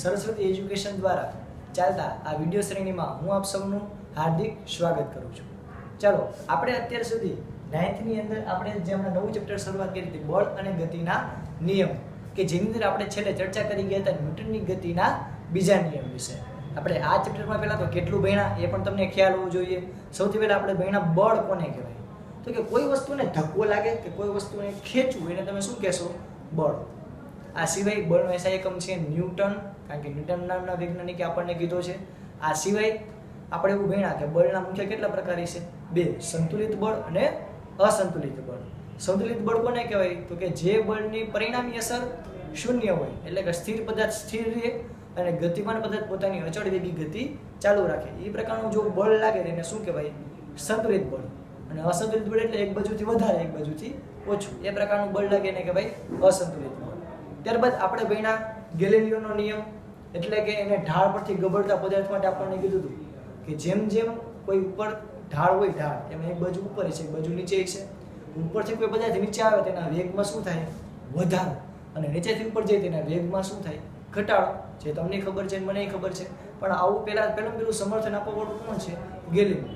Saraswati education દ્વારા ચાલતા આ વિડીયો શ્રેણીમાં હું આપ સૌનું હાર્દિક સ્વાગત કરું છું। ચાલો આપણે અત્યાર સુધી 9th ની અંદર આપણે જે હમણાં નવું ચેપ્ટર શરૂઆત કરી હતી બળ અને ગતિના નિયમ કે જેની અંદર આપણે છેલ્લે ચર્ચા કરી ગયા હતા ન્યૂટનની ગતિના બીજા નિયમ વિશે। આપણે આ ચેપ્ટરમાં પહેલા તો કેટલું ભણ્યા એ પણ તમને ખ્યાલ હોવો જોઈએ। સૌથી પહેલા આપણે ભણ્યા બળ કોને કહેવાય, તો કે કોઈ વસ્તુને ધક્કો લાગે કે કોઈ વસ્તુને ખેંચવું એને તમે શું કહેશો? બળ। આ સિવાય બળનો એસઆઈ એકમ છે ન્યૂટન, કારણ કે ન્યૂટન નામના વૈજ્ઞાનિકે આપણને કીધો છે। આ સિવાય આપણે એવું ભણ્યા કે બળના મુખ્ય કેટલા પ્રકાર છે? બે, સંતુલિત બળ અને અસંતુલિત બળ। સંતુલિત બળ કોને કહેવાય? તો કે જે બળની પરિણામી અસર શૂન્ય હોય, એટલે કે સ્થિર પદાર્થ સ્થિર રહે અને ગતિમાન પદાર્થ પોતાની અચળ વેગી ગતિ ચાલુ રાખે, એ પ્રકારનું જો બળ લાગે એને શું કહેવાય? સંતુલિત બળ। અને અસંતુલિત બળ એટલે એક બાજુથી વધારે એક બાજુથી ઓછું, એ પ્રકારનું બળ લાગે એને કહેવાય અસંતુલિત બળ। ત્યારબાદ આપણે ભણ્યા ગેલિલિયોનો નિયમ, એટલે કે એને ઢાળ પરથી ગબડતા પદાર્થ માટે આપણને કીધું હતું કે જેમ જેમ કોઈ ઉપર ઢાળ હોય, ઢાળ એમાં એક બાજુ ઉપર છે એક બાજુ નીચે છે। ઉપરથી કોઈ પદાર્થ નીચે આવે તેના વેગમાં શું થાય? વધારો, અને નીચેથી ઉપર જાય તેના વેગમાં શું થાય? ઘટાડો। જે તમને ખબર છે મને ખબર છે, પણ આવું પહેલું સમર્થન આપવા વાળું કોણ છે? ગેલિલિયો।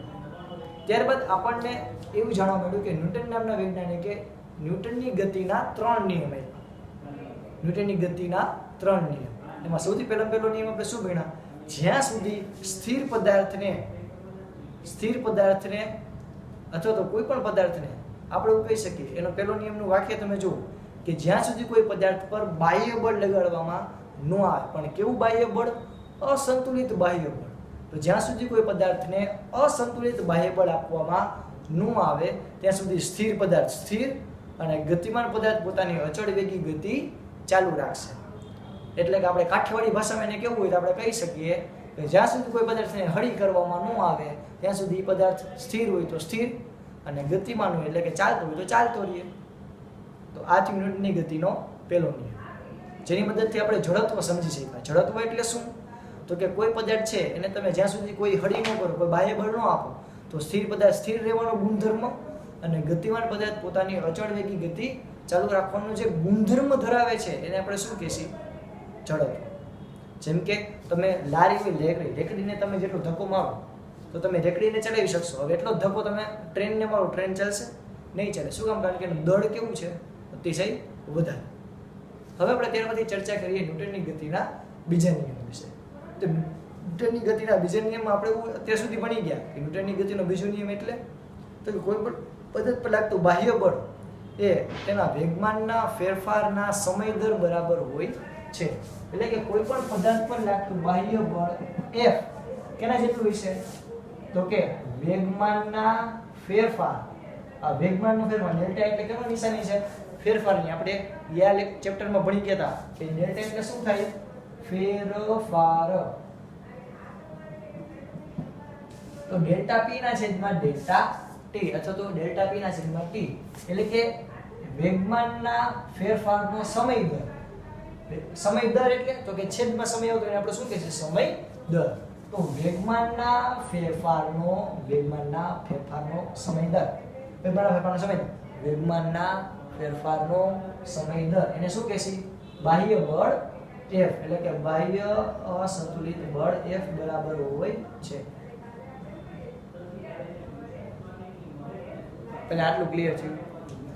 ત્યારબાદ આપણને એવું જાણવા મળ્યું કે ન્યૂટન નામના વૈજ્ઞાનિકે ન્યૂટનની ગતિના 3 નિયમ આપ્યા। ન્યૂટનની ગતિના 3 નિયમ, એમાં સૌથી પહેલો નિયમ આપણે શું ભણ્યા? જ્યાં સુધી સ્થિર પદાર્થને અથવા તો કોઈ પણ પદાર્થને આપણે એવું કહી શકીએ, એનો પહેલો નિયમનું વાક્ય તમે જુઓ કે જ્યાં સુધી કોઈ પદાર્થ પર બાહ્ય બળ લગાડવામાં ન આવે, પણ કેવું બાહ્ય બળ? અસંતુલિત બાહ્ય બળ। તો જ્યાં સુધી કોઈ પદાર્થને અસંતુલિત બાહ્ય બળ આપવામાં ન આવે ત્યાં સુધી સ્થિર પદાર્થ સ્થિર અને ગતિમાન પદાર્થ પોતાની અચળ વેગી ગતિ ચાલુ રાખશે। એટલે કે આપણે કાઠિયાવાડી ભાષામાં એને કેવું હોય તો આપણે કહી શકીએ કે જ્યાં સુધી કોઈ પદાર્થને હળી કરવામાં ન આવે ત્યાં સુધી પદાર્થ સ્થિર હોય તો સ્થિર અને ગતિમાન હોય એટલે કે ચાલતો હોય તો ચાલતો રહે। તો આ થયું ન્યૂટનની ગતિનો પહેલો નિયમ, જેની મદદથી આપણે જડત્વ સમજી શક્યા। જડત્વ એટલે શું? તો કે કોઈ પદાર્થ છે એને તમે જ્યાં સુધી કોઈ હળી ન કરો, કોઈ બાહ્ય બળ ન આપો તો સ્થિર પદાર્થ સ્થિર રહેવાનો ગુણધર્મ અને ગતિમાન પદાર્થ પોતાની અચળ વેગી ગતિ ચાલુ રાખવાનો જે ગુણધર્મ ધરાવે છે એને આપણે શું કહીશું? જડત્વ। જેમ કે તમે લારી હોય રેકડીને તમે જેટલો ધક્કો મારો તો તમે રેકડીને ચડાવી શકશો, હવે એટલો જ ધક્કો તમે ટ્રેનને મારો, ટ્રેન ચાલશે નહીં ચાલે। શું કામ? કારણ કે એનું દળ કેવું છે? અતિશય વધારે। હવે આપણે ત્યારબાદ ચર્ચા કરીએ ન્યૂટનની ગતિના બીજા નિયમ વિશે। તો ન્યૂટનની ગતિના બીજા નિયમમાં આપણે અત્યાર સુધી ભણી ગયા કે ન્યૂટનની ગતિનો બીજો નિયમ એટલે તો કે કોઈ પણ પદાર્થ પર લાગતું બાહ્ય બળ એ તેના વેગમાનના ફેરફારના સમય દર બરાબર હોય છે। એટલે કે કોઈ પણ પદાર્થ પર લાગતું બાહ્ય બળ F કેના જેટલું હશે? તો કે વેગમાનના ફેરફાર, આ વેગમાનનો ફેરફાર ડેલ્ટા એટલે કેનો નિશાની છે? ફેરફારની। આપણે આ ચેપ્ટરમાં ભણી ગયા હતા કે ડેલ્ટા એટલે શું થાય? ફેરફાર। તો ડેલ્ટા p ના છેદમાં ડેલ્ટા t અથવા તો ડેલ્ટા p ના છેદમાં t એટલે કે વેગમાનના ફેરફારનો સમય દર। સમય દર એટલે તો કે છેદમાં સમય આવતો એને આપણે શું કહીએ? સમય દર। તો વેગમાનના ફેરફારનો સમય દર, વેગમાનના ફેરફારનો સમય દર એને શું કહેશી? બાહ્ય બળ F, એટલે કે બાહ્ય અસંતુલિત બળ F બરાબર હોય છે। પહેલા આટલું ક્લિયર થયું।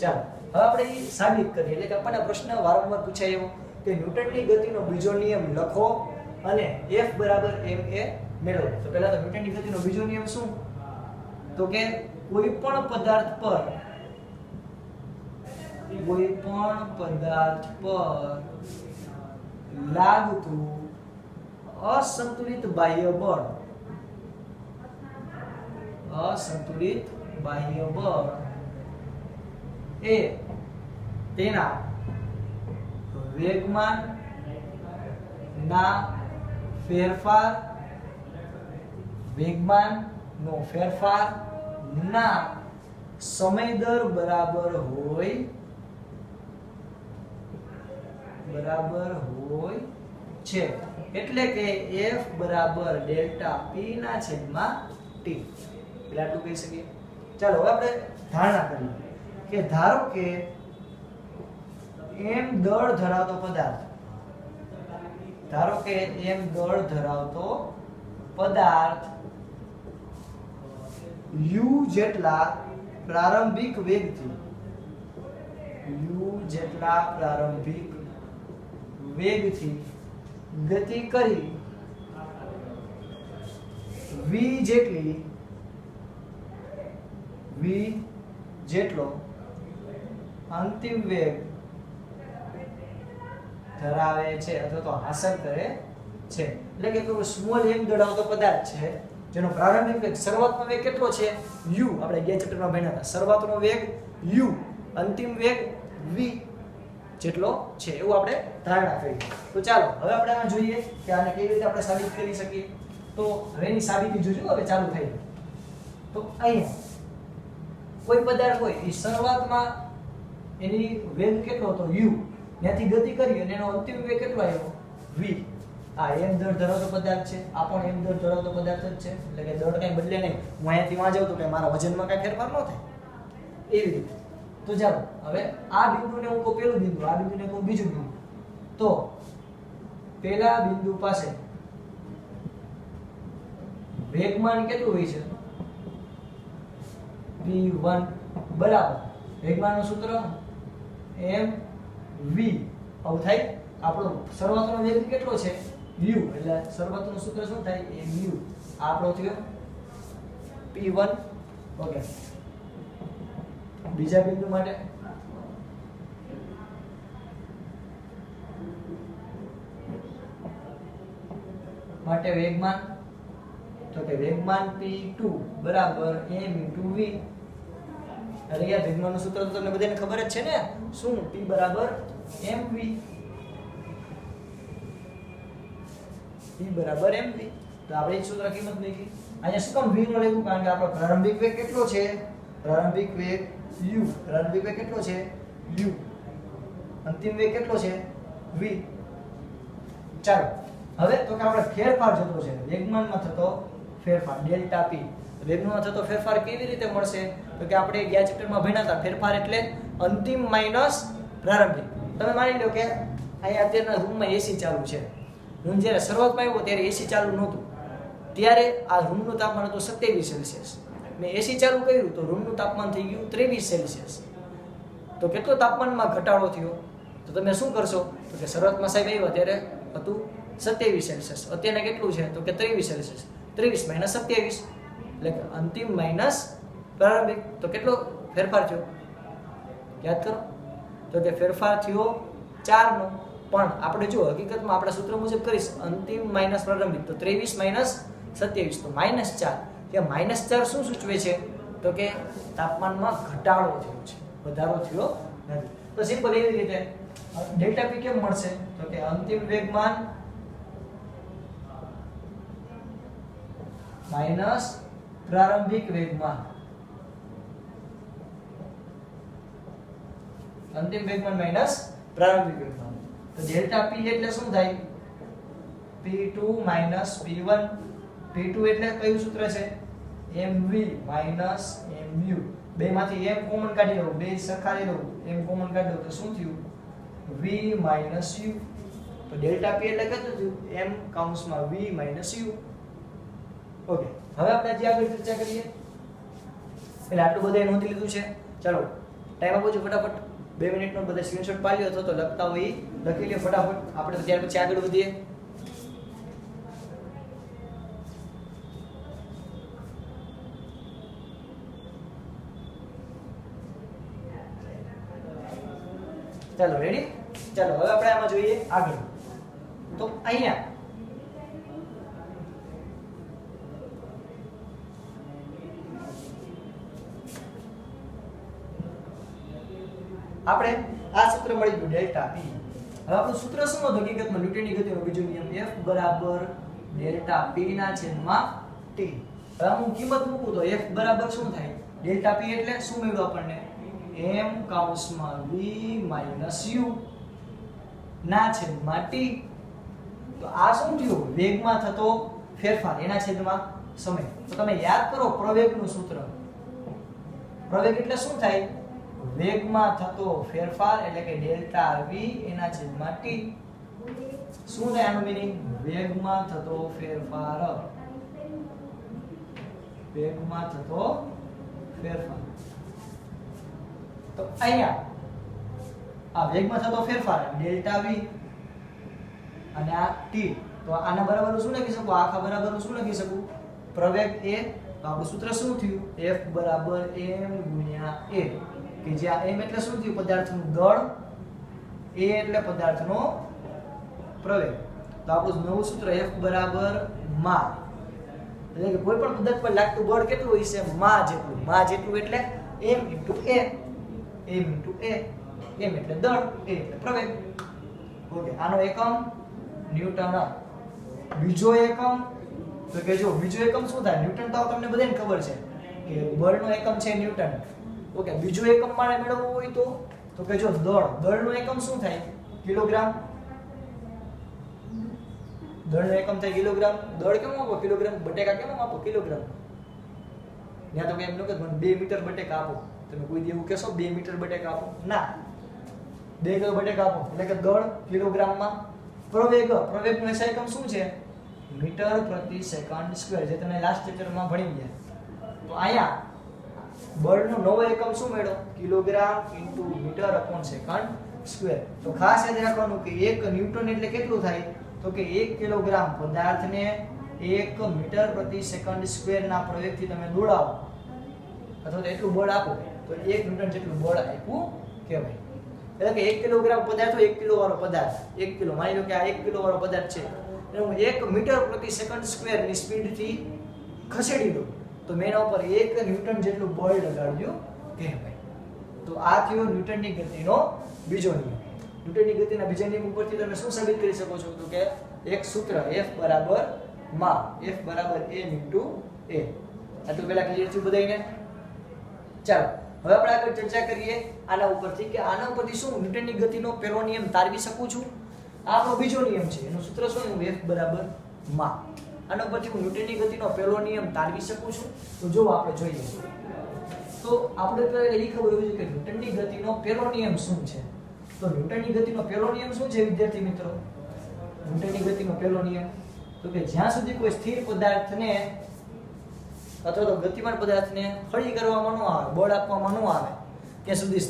ચાલો હવે આપણે એ સાબિત કરીએ, એટલે કે આપણને પ્રશ્ન વારંવાર પૂછાય એવો કે ન્યૂટનની ગતિનો બીજો નિયમ લખો અને F બરાબર ma મેળવો। તો પહેલા તો ન્યૂટનની ગતિનો બીજો નિયમ શું? તો કે કોઈ પણ પદાર્થ પર લાગતું અસંતુલિત બાહ્ય બળ એ તેના વેગમાનનો ફેરફારના સમય દર બરાબર હોય છે। એટલે કે F બરાબર ડેલ્ટા p ના છેદમાં t। એટલે આટલું કહી શકીએ। ચાલો હવે આપણે ધારણા કરીએ કે ધારો કે m દળ ધરાવતો પદાર્થ ધારો કે m દળ ધરાવતો પદાર્થ u જેટલા પ્રારંભિક વેગથી ગતિ કરી v જેટલો અંતિમ વેગ ધરાવે છે અથવા તો હાંસલ કરે છે. એટલે કે કોઈ સ્મોલ m ધરાવતો પદાર્થ છે જેનો પ્રારંભિક વેગ શરૂઆતનો વેગ કેટલો છે u, આપણે ગયા ચેપ્ટરમાં ભણ્યા હતા. શરૂઆતનો વેગ u, અંતિમ વેગ v જેટલો છે એવું આપણે ધારણા કરી. તો ચાલો હવે આપણે આમાં જોઈએ કે આને કેવી રીતે આપણે સાબિત કરી શકીએ. તો હવે એની સાબિતી જોજો હવે ચાલુ થઈ. તો અહીંયા કોઈ પદાર્થ હોય એ શરૂઆતમાં એની વેગ કેટલો હતો u, ત્યાંથી ગતિ કરી અને એનો અંતિમ વેગ કેટલો આવ્યો v. આ m દળ ધરાવતો પદાર્થ છે, આ પણ m દળ ધરાવતો પદાર્થ જ છે. એટલે કે દળ કઈ બદલે નહીં. હું અહીંયાથી વાં જાઉં તો કે મારા વજનમાં કઈ ફેરફાર ન થાય એવી રીતે. તો ચાલો હવે આ બિંદુને હું કહું પેલું બિંદુ, આ બિંદુને કહું બીજું બિંદુ. તો પેલા બિંદુ પાસે વેગમાન કેટલું હોય છે v1 બરાબર વેગમાનનું સૂત્ર mv આવું થાય. આપણો શરૂઆતનો વેગ કેટલો છે u, એટલે શરૂઆતનું સૂત્ર શું થાય mu. આપણો થયો p1. ઓકે, બીજા બિંદુ માટે વેગમાન, તો કે વેગમાન p2 બરાબર m v. અરે યાર વેગમાનનું સૂત્ર તો તમને બધાને ખબર જ છે ને, શું p બરાબર mv. p બરાબર mv. તો આપણે એ સૂત્ર કિંમત મૂકી. અહીંયા શું કામ v નો લેવું? કારણ કે આપણો પ્રારંભિક વેગ કેટલો છે? પ્રારંભિક વેગ u. પ્રારંભિક વેગ કેટલો છે u. અંતિમ વેગ કેટલો છે v. ચાલો હવે તો કે આપણે ફેરફાર જોતો છે, વેગમાનમાં થતો ફેરફાર ડેલ્ટા p. વેગમાનમાં થતો ફેરફાર કેવી રીતે મળશે? તો કે આપણે ગયા ચેપ્ટરમાં ભણ્યા હતા, ફેરફાર એટલે અંતિમ માઈનસ પ્રારંભિક. તમે માની લો કે અહીંયા અત્યારના રૂમમાં એસી ચાલુ છે. હું જ્યારે શરૂઆતમાં આવ્યો ત્યારે એસી ચાલુ નહોતું, ત્યારે આ રૂમનું તાપમાન હતું 27 સેલ્સિયસ. મેં એસી ચાલુ કર્યું તો રૂમનું તાપમાન થઈ ગયું 23 સેલ્સિયસ. તો કેટલો તાપમાનમાં ઘટાડો થયો? તો તમે શું કરશો? તો કે શરૂઆતમાં સાહેબ આવ્યા ત્યારે હતું 27 સેલ્સિયસ, અત્યારે કેટલું છે? તો કે 23 સેલ્સિયસ. 23 માઈનસ 27 એટલે કે અંતિમ માઈનસ પ્રારંભિક. તો કેટલો ફેરફાર થયો યાદ કરો? તો કે ફેરફાર થયો 4 નો. પણ આપણે જો હકીકતમાં આપણા સૂત્ર મુજબ કરીશ અંતિમ માઈનસ પ્રારંભિક, તો 23 માઈનસ 27 તો -4. કે -4 શું સૂચવે છે? તો કે તાપમાનમાં ઘટાડો થયો છે, વધારો થયો નથી. તો સિમ્પલ એવી રીતે ડેલ્ટા p કેમ મળશે? તો કે અંતિમ વેગમાન માઈનસ પ્રારંભિક વેગમાન. અંતિમ વેગમાન માઈનસ પ્રારંભિક વેગમાન. તો ડેલ્ટા p એટલે શું થાય? p2 minus p1. p2 એટલે કયું સૂત્ર છે? mv minus mu. બેમાંથી m કોમન કાઢી લો, બે સરખા લઈ લો, m કોમન કાઢી લો તો શું થયું? v minus u. તો ડેલ્ટા p એટલે કેટલું થયું? m કૌંસમાં v માઈનસ u. ઓકે, હવે આપણે જે આગળ ચર્ચા કરીએ એટલે આટલું બધું નોંધી લીધું છે. ચાલો ટાઈમ આપો છો ફટાફટ. 2 મિનિટનો બધા સ્ક્રીનશોટ પાડી લો, તો લખતા હોય લખી લે ફટાફટ. આપણે તો ત્યાર પછી આગળ વધીએ. ચાલો રેડી? ચાલો હવે આપણે આમાં જોઈએ આગળ. તો અહીંયા આપણે આ સૂત્ર મળી ગયું ડેલ્ટા p. હવે આપણું સૂત્ર શું હતું હકીકતમાં? ન્યૂટનની ગતિનો બીજો નિયમ F બરાબર ડેલ્ટા p ના છેદમાં t. હવે હું કિંમત મૂકું તો F બરાબર શું થાય? ડેલ્ટા p એટલે શું મળ્યું આપણને? m કૌંસમાં v માઈનસ u ના છેદમાં t. તો આ શું થયું? વેગમાં થતો ફેરફાર એના છેદમાં સમય. તો તમે યાદ કરો પ્રવેગનું સૂત્ર. પ્રવેગ એટલે શું થાય? વેગમાં થતો ફેરફાર એટલે કે ડેલ્ટા v એના છેદમાં t. શું થાય આનું મીનિંગ? વેગમાં થતો ફેરફાર. વેગમાં થતો ફેરફાર. તો અહીંયા આ વેગમાં થતો ફેરફાર ડેલ્ટા v અને આ t. તો આના બરાબર શું લખી શકું? આખા બરાબર શું લખી શકું? પ્રવેગ a. તો આપણું સૂત્ર શું થયું? F બરાબર m ગુણ્યા a. કે જ્યાં m એટલે શું થયું? પદાર્થનું દળ, a એટલે પદાર્થનો પ્રવેગ. તો આપણું નવું સૂત્ર F બરાબર માં. એટલે કે કોઈ પણ પદાર્થ પર લાગતું બળ કેટલું હોય છે? માં જેટલું. માં જેટલું એટલે m * a. m * a. m એટલે દળ, a એટલે પ્રવેગ. ઓકે, આનો એકમ ન્યૂટન. બીજો એકમ તો કે જો બીજો એકમ શું થાય? ન્યૂટન તો તમને બધાને ખબર છે કે બળનો એકમ છે ન્યૂટન. ઓકે, બીજો એકમ મારે મેળવવો હોય તો કે જો દળનો એકમ શું થાય? કિલોગ્રામ. દળનો એકમ થાય કિલોગ્રામ. દળ કેમ આપો? કિલોગ્રામ. બટેકા કેમ આપો? કિલોગ્રામ. ત્યાં તો એમ ન કે 2 મીટર બટેકા આપો. તમે કોઈ દી એવું કહેશો 2 મીટર બટેકા આપો? ના, 2 કિલો બટેકા આપો. એટલે કે દળ કિલોગ્રામમાં. પ્રવેગનો એકમ શું છે? મીટર પ્રતિ સેકન્ડ સ્ક્વેર, જે તમે લાસ્ટ ચેપ્ટરમાં ભણી ગયા. તો અહીંયા બળનો નવો એકમ શું મેળવો? Kilogram into metre upon second square. તો ખાસ યાદ રાખવાનું કે 1 ન્યૂટન એટલે કેટલું થાય? તો કે 1 કિલોગ્રામ પદાર્થને 1 મીટર પ્રતિ સેકન્ડ સ્ક્વેર ના પ્રવેગથી તમે દોડાવો અથવા તો એટલું બળ આપો તો 1 ન્યૂટન જેટલું બળ આપ્યું કહેવાય. એટલે કે 1 કિલોગ્રામ પદાર્થ હોય, 1 કિલો વાળો પદાર્થ, 1 કિલો, માની લો કે આ 1 કિલો વાળો પદાર્થ છે, એને હું 1 મીટર પ્રતિ સેકન્ડ સ્ક્વેર ની સ્પીડથી ખસેડી દઉં તો મેં એના ઉપર 1 ન્યૂટન જેટલું બળ લગાડ્યું કહેવાય. તો આ થયો ન્યૂટનની ગતિનો બીજો નિયમ. ન્યૂટનની ગતિના બીજા નિયમ ઉપરથી તમે શું સાબિત કરી શકો છો? તો કે એક સૂત્ર F બરાબર માં, F બરાબર m * a. આટલું પહેલા ક્લિયર થયું બધાયને? ચાલો હવે આપણે આગળ ચર્ચા કરીએ આના ઉપરથી કે આના ઉપરથી શું ન્યૂટનની ગતિનો પહેલો નિયમ તારવી શકું છું? આ આપણો બીજો નિયમ છે. એનું સૂત્ર શું? F બરાબર માં. આના ઉપરથી હું ન્યૂટનની ગતિનો પહેલો નિયમ તારવી શકું છું? તો જો આપણે જોઈએ તો આપણે પહેલા એ ખબર હોવી જોઈએ કે ન્યૂટનની ગતિનો પહેલો નિયમ શું છે. તો ન્યૂટનની ગતિનો પહેલો નિયમ શું છે વિદ્યાર્થી મિત્રો? ન્યૂટનની ગતિનો પહેલો નિયમ તો કે જ્યાં સુધી કોઈ સ્થિર પદાર્થને અથવા તો ગતિમાન પદાર્થને ફળી કરવામાં ન આવે, બળ આપવામાં ન આવે, ત્યાં સુધી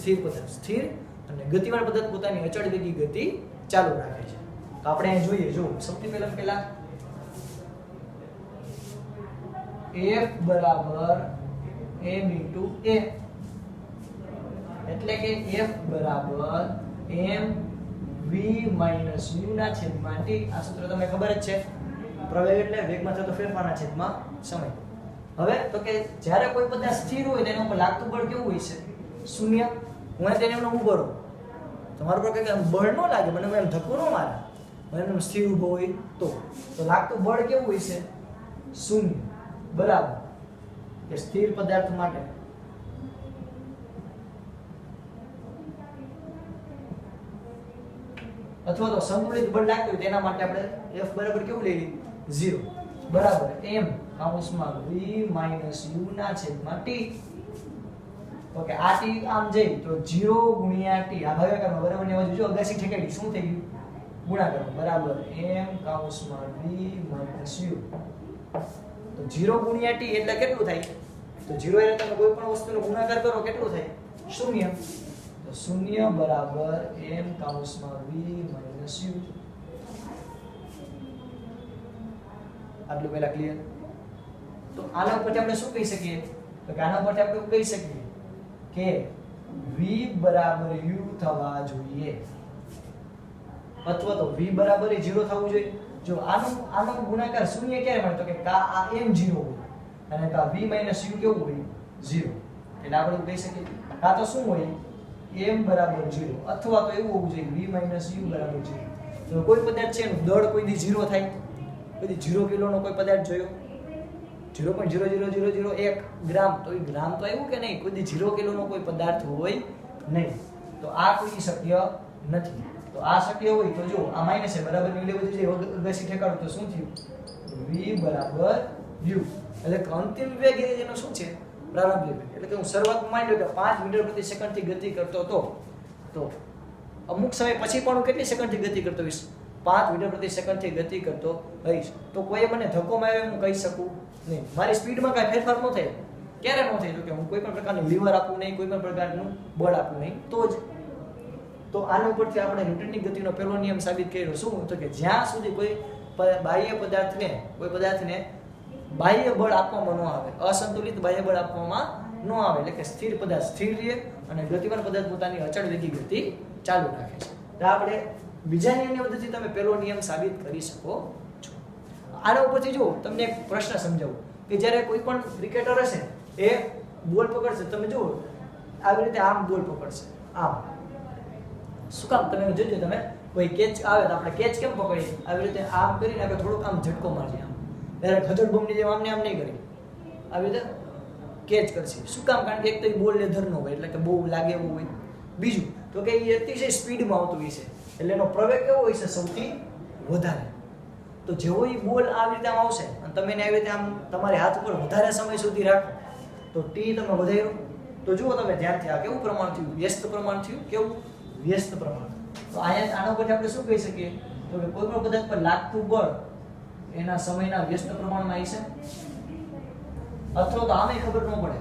સ્થિર અને ગતિમાન પદાર્થ પોતાની અચળ વેગી ગતિ ચાલુ રાખે છે. તો આપણે અહીં જોઈએ, જો સૌથી પહેલા F બરાબર m * a. એટલે કે F બરાબર m v - u ના છેદમાં t. આ સૂત્ર તમને ખબર જ છે. પ્રવેગ એટલે વેગમાં થતો ફેરફારના છેદમાં સમય. હવે તો કે જ્યારે કોઈ પદાર્થ સ્થિર હોય તેના ઉપર લાગતું બળ કેવું હોય છે? 0. હું તેને એમનો ઊભો રહું, તમારા પર કંઈક બળ ન લાગે, મને એમ ધક્કો ન મારે, મને એમ સ્થિર ઊભો હોય તો લાગતું બળ કેવું હોય છે? 0. બરાબર. કે સ્થિર પદાર્થ માટે અથવા તો સંતુલિત બળ લાગતું હોય તેના માટે આપણે F બરાબર કેવું લઈ લઈએ? 0. બરાબર m કૌંસમાં v - u ના છેદમાં t. ઓકે, આ t આમ જઈ તો 0 ગુણ્યા t. આ ભાગાકારમાં બરાબર ની બાજુ જો અગાસી ઠેકાડી શું થઈ ગયું? ગુણાકાર. બરાબર m કૌંસમાં v - u. તો 0 ગુણ્યા t એટલે કેટલું થાય? તો 0 એટલે તમે કોઈ પણ વસ્તુનો ગુણાકાર કરો કેટલું થાય? 0. તો 0 બરાબર m કૌંસમાં v - u. આટલું પહેલા ક્લિયર? તો આના ઉપરથી આપણે શું કહી શકીએ? તો કે આના ઉપરથી આપણે કહી શકીએ કે v બરાબર u થવા જોઈએ અથવા તો v બરાબર 0 થવું જોઈએ. જો આનો ગુણાકાર 0 ક્યારે મળે? તો કે કા આ m 0 હોય અને કા v - u કેવું હોય? 0. એટલે આપણે કહી શકીએ કા તો શું હોય? m બરાબર 0 અથવા તો એવું હોવું જોઈએ v - u બરાબર 0. તો કોઈ પદાર્થ છે એનું દળ કોઈ દી 0 થાય? કોઈ 0 કિલોનો કોઈ પદાર્થ જોયો? 0.00001 ગ્રામ. તો એ ગ્રામ તો આવ્યું કે નહીં? કોઈ 0 કિલોનો કોઈ પદાર્થ હોય નહીં. તો આ કોઈ શક્ય નથી. તો આ શક્ય હોય તો જો આ માઈનસ છે બરાબર ની લેવું જોઈએ, અગાસી ઠેકાડું તો શું થયું? v બરાબર u. એટલે અંતિમ વેગ એનો શું છે? પ્રારંભિક વેગ. એટલે કે હું શરૂઆતમાં માની લો કે 5 મીટર પ્રતિ સેકન્ડ થી ગતિ કરતો તો અમુક સમય પછી પણ હું કેટલી સેકન્ડ થી ગતિ કરતો હોઈશ? 5 મીટર પ્રતિ સેકન્ડથી ગતિ કરતો હોઈશ તો કોઈ મને ધક્કો માર્યો હું કહી શકું નહીં. મારી સ્પીડમાં કાંઈ ફેરફાર ન થાય. ક્યારે ન થાય? તો કે હું કોઈ પણ પ્રકારનું લીવર આપું નહીં, કોઈ પણ પ્રકારનું બળ આપું નહીં તો જ. તો આના ઉપરથી આપણે ન્યૂટનની ગતિનો પહેલો નિયમ સાબિત કર્યો. શું? તો કે જ્યાં સુધી કોઈ બાહ્ય પદાર્થને બાહ્ય બળ આપવામાં ન આવે, અસંતુલિત બાહ્ય બળ આપવામાં ન આવે, એટલે કે સ્થિર પદાર્થ સ્થિર રહે અને ગતિમાન પદાર્થ પોતાની અચળ વેગી ગતિ ચાલુ રાખે છે. તો આપણે બીજા નિયમની મદદથી તમે પહેલો નિયમ સાબિત કરી શકો છો. આના ઉપરથી જો તમને એક પ્રશ્ન સમજાવું કે જ્યારે કોઈ પણ ક્રિકેટર હશે એ બોલ પકડશે, તમે જુઓ આવી રીતે આમ બોલ પકડશે, આમ. શું કામ? તમે જોજો, તમે કોઈ કેચ આવે તો આપણે કેચ કેમ પકડીએ? આવી રીતે આમ કરીને આપણે થોડુંક આમ ઝટકો મારીએ, આમ ત્યારે ખજડ બોમની જેમ આમને આમ નહીં કરી, આવી રીતે કેચ કરશે. શું કામ? કારણ કે એક તો એ બોલ લેધરનો હોય એટલે કે બહુ લાગે એવું હોય. બીજું તો કે એ અતિશય સ્પીડમાં આવતું હોય છે એટલે એનો પ્રવેગ કેવો હોય છે? સૌથી વધારે. તો જેવો એ બોલ આવી રીતે આમ આવશે અને તમે એને આવી રીતે આમ તમારે હાથ ઉપર વધારે સમય સુધી રાખો તો ટી તમે વધાર્યો તો જુઓ તમે ધ્યાનથી આ કેવું પ્રમાણ થયું? વ્યસ્ત પ્રમાણ થયું. કેવું? વ્યસ્ત પ્રમાણ. તો અહીંયા આના ઉપરથી આપણે શું કહી શકીએ? તો કે કોઈ પણ પદાર્થ પર લાગતું બળ એના સમયના વ્યસ્ત પ્રમાણમાં હશે, અથવા તો આમે ખબર ન પડે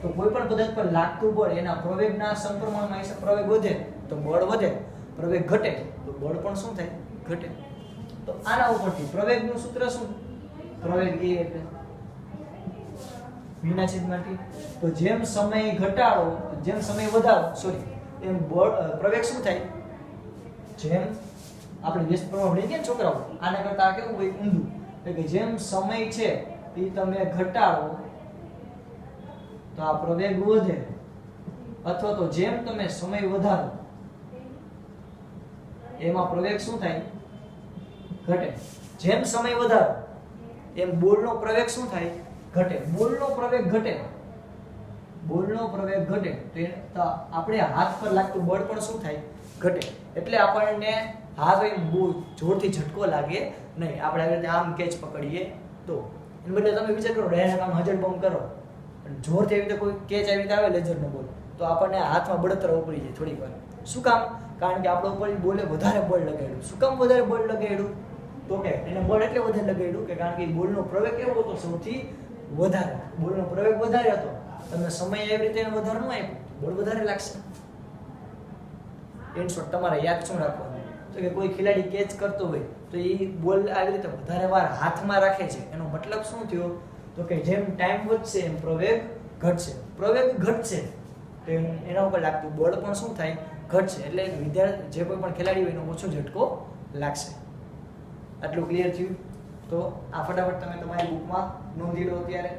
તો કોઈ પણ પદાર્થ પર લાગતું બળ એના પ્રવેગના સમપ્રમાણમાં હશે. પ્રવેગ વધે તો બળ વધે, પ્રવેગ ઘટે તો બળ પણ શું થાય? ઘટે. તો આના ઉપરથી પ્રવેગનું સૂત્ર શું? પ્રવેગ એ એટલે v ના છેદમાં t. તો જેમ સમય ઘટાડો જેમ સમય વધારો એમ બળ પ્રવેગ શું થાય? જેમ આપણે વ્યસ્ત પ્રમાણ ભણી ગયા છોકરાઓ, આના કરતા કેવું હોય? ઊંધું. એટલે કે જેમ સમય છે એ તમે ઘટાડો તો આ પ્રવેગ વધે, અથવા તો જેમ તમે સમય વધારો એમાં પ્રવેગ શું થાય? ઘટે. જેમ સમય વધારો એમ બોલનો પ્રવેગ શું થાય? ઘટે. બોલનો પ્રવેગ ઘટે, બોલનો પ્રવેગ ઘટે તો આપણે હાથ પર લાગતું બળ પણ શું થાય? ઘટે. એટલે આપણને હાથ હોય બહુ જોરથી ઝટકો લાગે નહીં. આપણે આવી રીતે આમ કેચ પકડીએ તો એને બદલે તમે વિચાર કરો ડાયરેક્ટ આમ હજડ બમ કરો અને જોરથી આવી રીતે કોઈ કેચ આવી રીતે આવે લેઝરનો બોલ તો આપણને હાથમાં બળતરા ઉપડી જાય થોડીક વાર. શું કામ? કારણ કે આપણો ઉપર બોલે વધારે બળ લગાડ્યું. શું કામ વધારે બળ લગાડ્યું? તો કે એને બળ એટલે વધારે લગાડ્યું કે કારણ કે બોલનો પ્રવેગ કેવો હતો? સૌથી વધારે. બોલનો પ્રવેગ વધારે હતો, તમે સમય એવી રીતે વધારે ન આપ્યો, બળ વધારે લાગશે. ઇન શોર્ટ તમારે યાદ શું રાખવાનું? તો કે કોઈ ખેલાડી કેચ કરતો હોય તો એ બોલ આવી રીતે વધારે વાર હાથમાં રાખે છે. એનો મતલબ શું થયો? તો કે જેમ ટાઈમ વધશે એમ પ્રવેગ ઘટશે. પ્રવેગ ઘટશે તો એના ઉપર લાગતું બળ પણ શું થાય? ઘટશે. એટલે વિદ્યાર્થી જે કોઈ પણ ખેલાડી હોય એનો ઓછો ઝટકો લાગશે. આટલું ક્લિયર થયું? તો આ ફટાફટ તમે તમારી બુકમાં નોંધી લો અત્યારે.